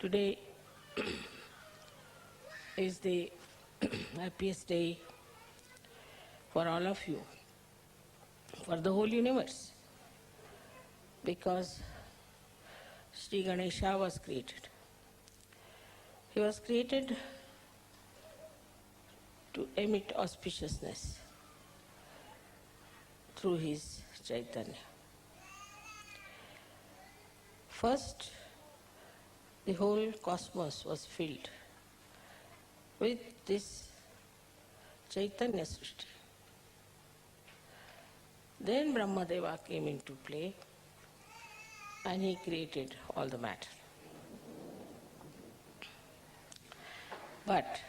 Today is the happiest day for all of you, for the whole universe, because Sri Ganesha was created. He was created to emit auspiciousness through his Chaitanya. First, the whole cosmos was filled with this Chaitanya Srishti. Then Brahmadeva came into play and he created all the matter. But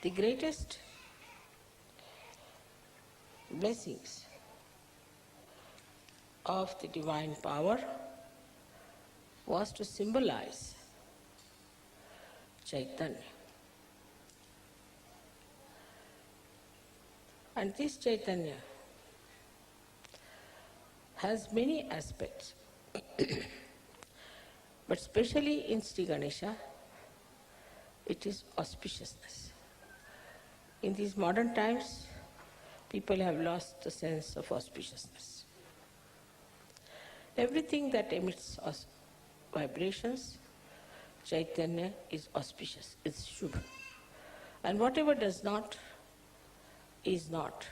the greatest blessings of the divine power was to symbolize Chaitanya. And this Chaitanya has many aspects, but especially in Sri Ganesha, it is auspiciousness. In these modern times, people have lost the sense of auspiciousness. Everything that emits vibrations, Chaitanya is auspicious, is Shubha. And whatever does not, is not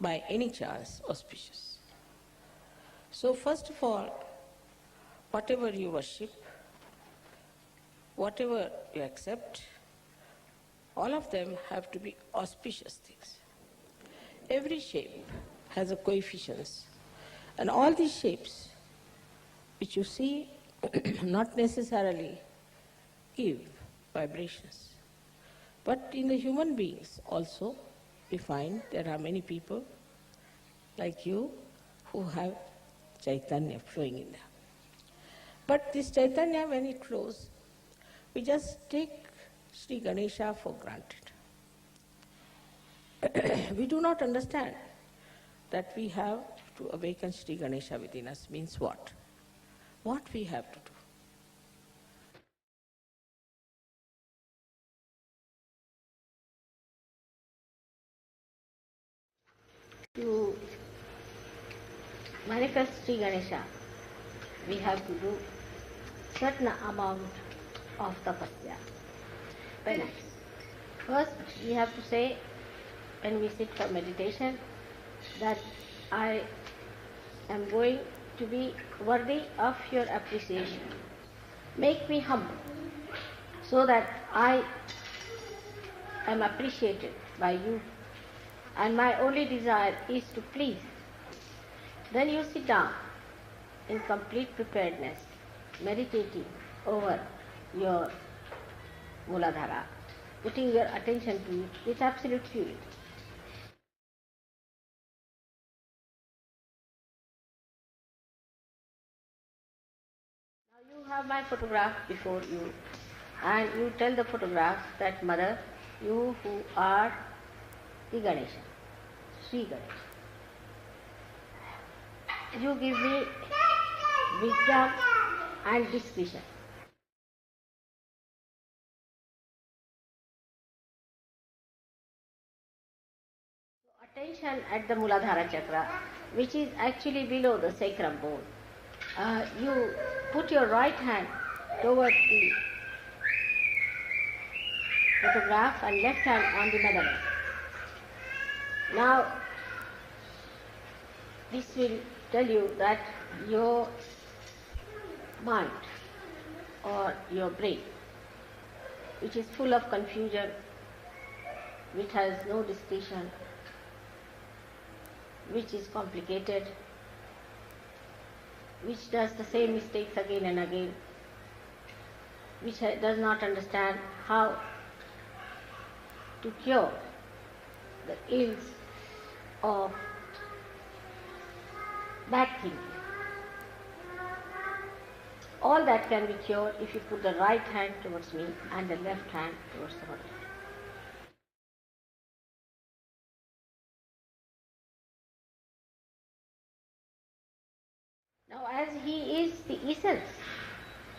by any chance auspicious. So first of all, whatever you worship, whatever you accept, all of them have to be auspicious things. Every shape has a coefficients, and all these shapes which you see not necessarily give vibrations. But in the human beings also, we find there are many people like you who have Chaitanya flowing in them. But this Chaitanya, when it flows, we just take Sri Ganesha for granted. We do not understand that we have to awaken Sri Ganesha within us means what? What we have to do. To manifest Sri Ganesha, we have to do certain amount of tapasya, penance. First, we have to say, when we sit for meditation, that I am going to be worthy of your appreciation. Make me humble so that I am appreciated by you and my only desire is to please. Then you sit down in complete preparedness, meditating over your Muladhara, putting your attention to it with absolute purity. Now you have my photograph before you, and you tell the photograph that, Mother, you who are the Ganesha, Sri Ganesha, you give me wisdom and discretion. Attention at the Muladhara chakra, which is actually below the sacrum bone. You put your right hand towards the photograph and left hand on the medaling. Now, this will tell you that your mind or your brain, which is full of confusion, which has no discretion, which is complicated, which does the same mistakes again and again, which does not understand how to cure the ills of bad thinking. All that can be cured if you put the right hand towards me and the left hand towards the body. Now, as he is the essence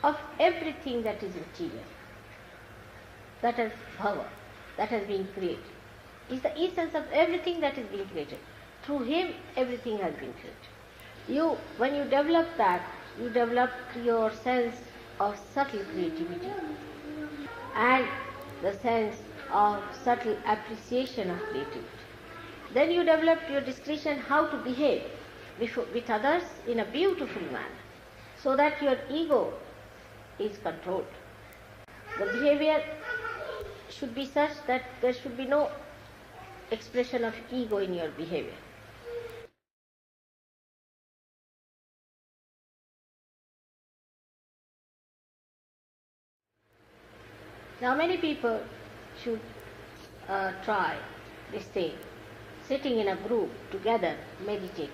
of everything that is material, that has power, that has been created, is the essence of everything that is being created. Through him, everything has been created. When you develop that, you develop your sense of subtle creativity and the sense of subtle appreciation of creativity. Then you develop your discretion how to behave with others in a beautiful manner, so that your ego is controlled. The behavior should be such that there should be no expression of ego in your behavior. Now many people should try this thing, sitting in a group together, meditating,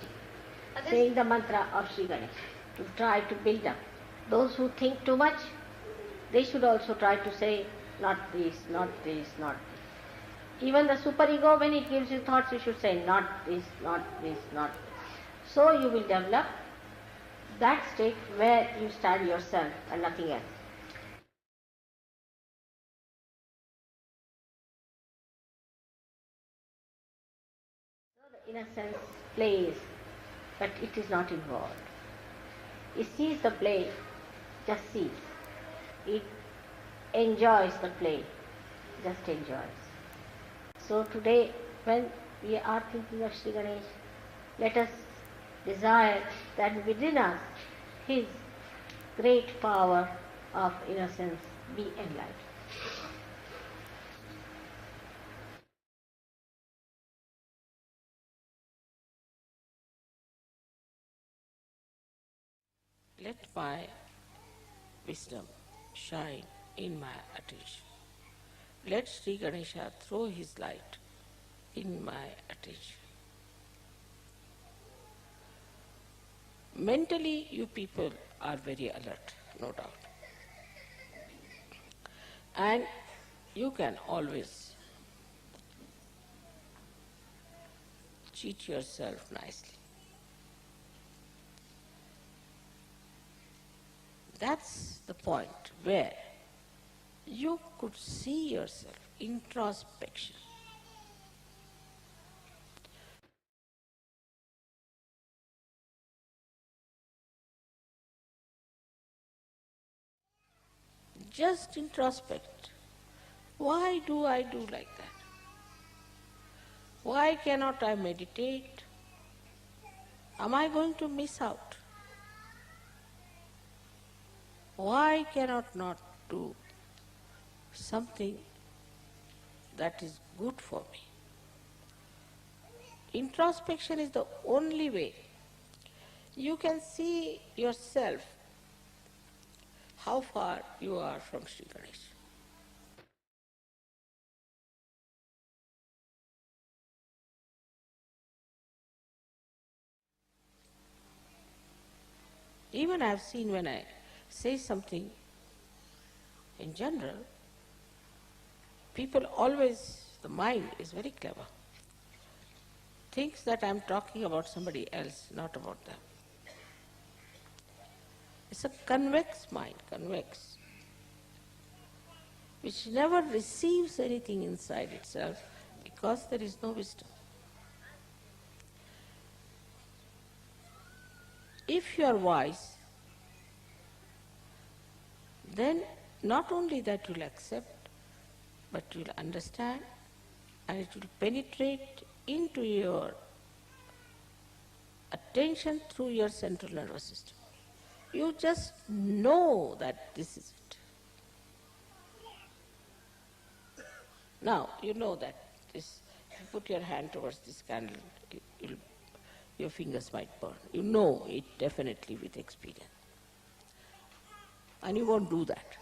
saying the mantra of Sri Ganesh, to try to build up. Those who think too much, they should also try to say, not this, not this, not this. Even the superego, when it gives you thoughts, you should say, not this, not this, not this. So you will develop that state where you stand yourself and nothing else. Innocence plays, but it is not involved. It sees the play, just sees. It enjoys the play, just enjoys. So today, when we are thinking of Sri Ganesh, let us desire that within us his great power of innocence be enlightened. Let my wisdom shine in my attention. Let Sri Ganesha throw his light in my attention. Mentally, you people are very alert, no doubt. And you can always cheat yourself nicely. That's the point where you could see yourself, introspection. Just introspect. Why do I do like that? Why cannot I meditate? Am I going to miss out? Why cannot not do something that is good for me? Introspection is the only way you can see yourself how far you are from Sri Ganesh. Even I have seen when I say something in general, people always, the mind is very clever, thinks that I am talking about somebody else, not about them. It's a convex mind, convex, which never receives anything inside itself because there is no wisdom. If you are wise, then not only that you'll accept, but you'll understand and it will penetrate into your attention through your central nervous system. You just know that this is it. Now, you know that this, if you put your hand towards this candle, your fingers might burn. You know it definitely with experience. And you won't do that.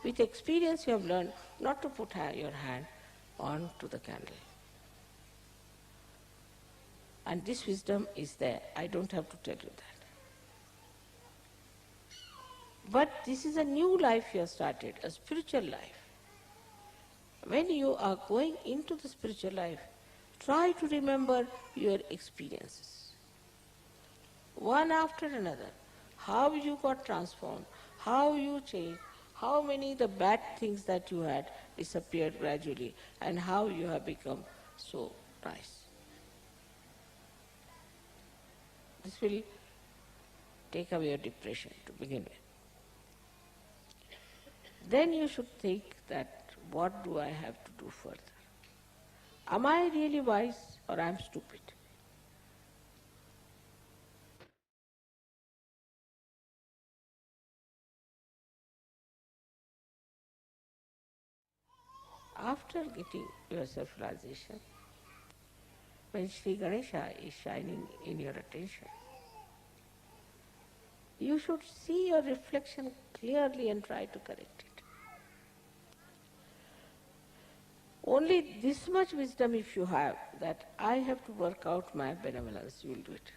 With experience you have learned not to put your hand onto the candle. And this wisdom is there. I don't have to tell you that. But this is a new life you have started, a spiritual life. When you are going into the spiritual life, try to remember your experiences, one after another, how you got transformed, how you changed, how many the bad things that you had disappeared gradually, and how you have become so nice. This will take away your depression to begin with. Then you should think that what do I have to do further? Am I really wise or am I stupid? After getting your self-realization, when Sri Ganesha is shining in your attention, you should see your reflection clearly and try to correct it. Only this much wisdom if you have, that I have to work out my benevolence, you will do it.